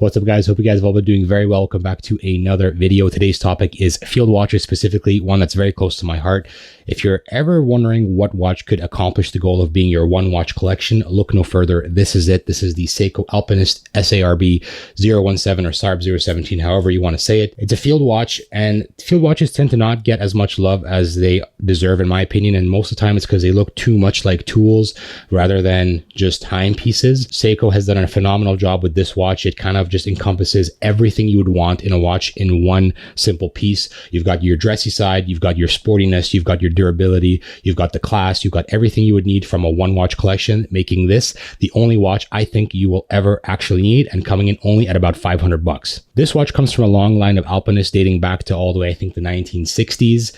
What's up, guys? Hope you guys have all been doing very well. Welcome back to another video. Today's topic is field watches, specifically one that's very close to my heart. If you're ever wondering what watch could accomplish the goal of being your one watch collection, look no further. This is it. This is the Seiko Alpinist SARB017 or SARB017, however you want to say it. It's a field watch, and field watches tend to not get as much love as they deserve, in my opinion. And most of the time it's because they look too much like tools rather than just timepieces. Seiko has done a phenomenal job with this watch. It kind of just encompasses everything you would want in a watch in one simple piece. You've got your dressy side, you've got your sportiness, you've got your durability, you've got the class, you've got everything you would need from a one watch collection, making this the only watch I think you will ever actually need, and coming in only at about $500. This watch comes from a long line of Alpinists dating back to all the way, I think, the 1960s.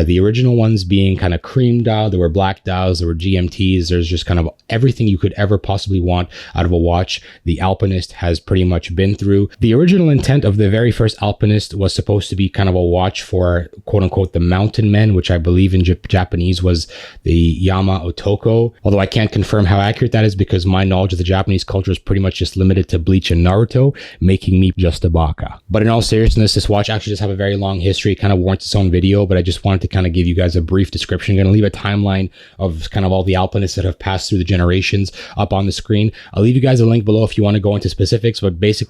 The original ones being kind of cream dial, there were black dials, there were GMTs, there's just kind of everything you could ever possibly want out of a watch. The Alpinist has pretty much been through. The original intent of the very first Alpinist was supposed to be kind of a watch for quote unquote the mountain men, which I believe in Japanese was the Yama Otoko. Although I can't confirm how accurate that is because my knowledge of the Japanese culture is pretty much just limited to Bleach and Naruto, making me just a baka. But in all seriousness, this watch actually does have a very long history. It kind of warrants its own video, but I just wanted to kind of give you guys a brief description. I'm going to leave a timeline of kind of all the Alpinists that have passed through the generations up on the screen. I'll leave you guys a link below if you want to go into specifics, but basically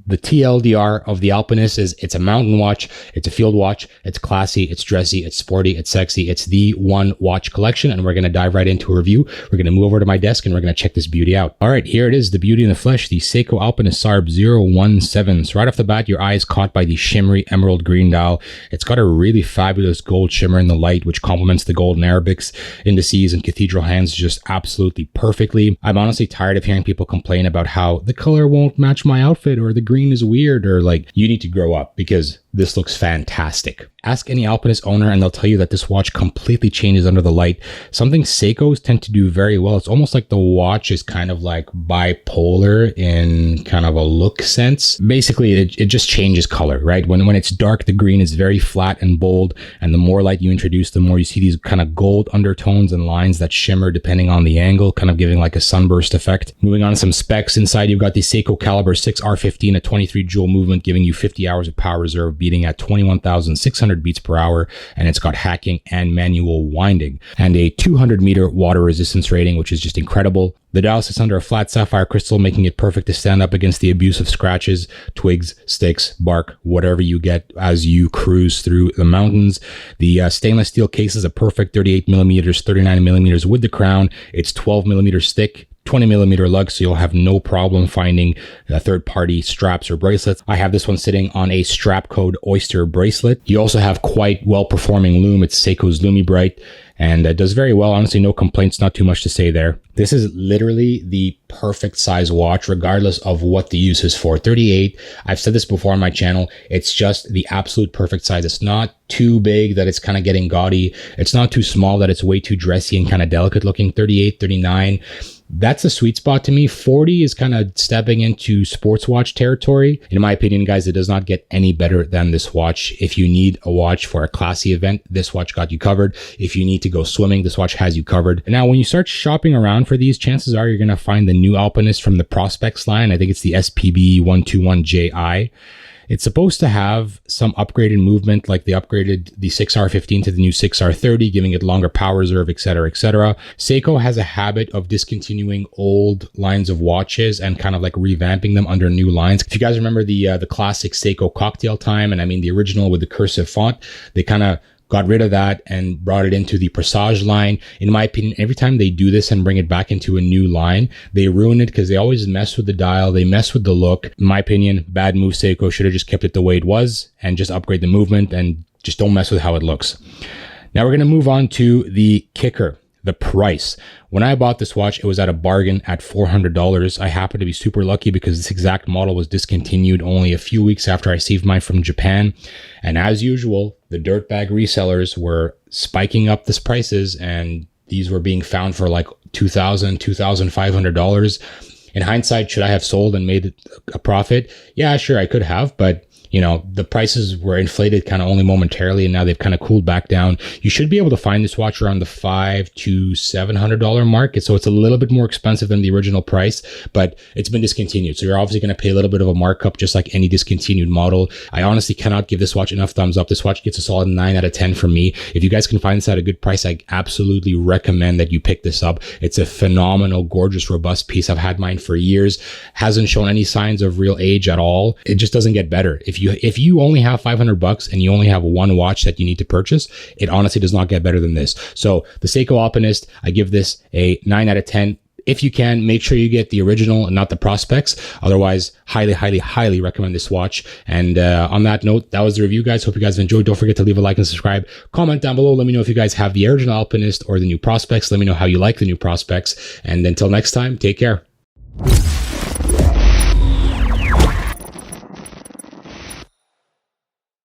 the TLDR of the Alpinist is it's a mountain watch, it's a field watch, it's classy, it's dressy, it's sporty, it's sexy, it's the one watch collection, and we're going to dive right into a review. We're going to move over to my desk and we're going to check this beauty out. All right, here it is, the beauty in the flesh, the Seiko Alpinist SARB017. So right off the bat, your eye is caught by the shimmery emerald green dial. It's got a really fabulous gold shimmer in the light, which complements the golden Arabics, indices, and cathedral hands just absolutely perfectly. I'm honestly tired of hearing people complain about how the color won't match my outfit, or the green is weird, or like, you need to grow up because this looks fantastic. Ask any Alpinist owner and they'll tell you that this watch completely changes under the light. Something Seikos tend to do very well. It's almost like the watch is kind of like bipolar in kind of a look sense. Basically, it just changes color, right? When it's dark, the green is very flat and bold, and the more light you introduce, the more you see these kind of gold undertones and lines that shimmer depending on the angle, kind of giving like a sunburst effect. Moving on to some specs. Inside, you've got the Seiko Caliber 6R15, a 23 joule movement, giving you 50 hours of power reserve, beating at 21,600 beats per hour, and it's got hacking and manual winding, and a 200-meter water resistance rating, which is just incredible. The dial sits under a flat sapphire crystal, making it perfect to stand up against the abuse of scratches, twigs, sticks, bark, whatever you get as you cruise through the mountains. The stainless steel case is a perfect 38 millimeters, 39 millimeters with the crown. It's 12 millimeters thick, 20 millimeter lug, so you'll have no problem finding third-party straps or bracelets. I have this one sitting on a strap code Oyster bracelet. You also have quite well-performing lume. It's Seiko's Lumi Bright, and it does very well. Honestly, no complaints, not too much to say there. This is literally the perfect size watch, regardless of what the use is for. 38, I've said this before on my channel, it's just the absolute perfect size. It's not too big that it's kind of getting gaudy. It's not too small that it's way too dressy and kind of delicate looking. 38, 39. That's a sweet spot to me. 40 is kind of stepping into sports watch territory. In my opinion, guys, it does not get any better than this watch. If you need a watch for a classy event, this watch got you covered. If you need to go swimming, this watch has you covered. Now, when you start shopping around for these, chances are you're going to find the new Alpinist from the Prospex line. I think it's the SPB121JI. It's supposed to have some upgraded movement, like they upgraded the 6R15 to the new 6R30, giving it longer power reserve, etc., etc. Seiko has a habit of discontinuing old lines of watches and kind of like revamping them under new lines. If you guys remember the classic Seiko Cocktail Time, and I mean the original with the cursive font, they kind of got rid of that and brought it into the Presage line. In my opinion, every time they do this and bring it back into a new line, they ruin it because they always mess with the dial, they mess with the look. In my opinion, bad move. Seiko should have just kept it the way it was and just upgrade the movement and just don't mess with how it looks. Now we're going to move on to the kicker. The price. When I bought this watch, it was at a bargain at $400. I happened to be super lucky because this exact model was discontinued only a few weeks after I received mine from Japan. And as usual, the dirtbag resellers were spiking up the prices, and these were being found for like $2,000, $2,500. In hindsight, should I have sold and made a profit? Yeah, sure, I could have, but you know, the prices were inflated kind of only momentarily, and now they've kind of cooled back down. You should be able to find this watch around the $500 to $700 mark. So it's a little bit more expensive than the original price, but it's been discontinued. So you're obviously going to pay a little bit of a markup, just like any discontinued model. I honestly cannot give this watch enough thumbs up. This watch gets a solid 9 out of 10 from me. If you guys can find this at a good price, I absolutely recommend that you pick this up. It's a phenomenal, gorgeous, robust piece. I've had mine for years. Hasn't shown any signs of real age at all. It just doesn't get better. If you only have $500 and you only have one watch that you need to purchase, it honestly does not get better than this. So the Seiko Alpinist, I give this a 9 out of 10. If you can, make sure you get the original and not the Prospex. Otherwise, highly recommend this watch. And on that note, that was the review, guys. Hope you guys enjoyed. Don't forget to leave a like and subscribe. Comment down below. Let me know if you guys have the original Alpinist or the new Prospex. Let me know how you like the new Prospex. And until next time, take care.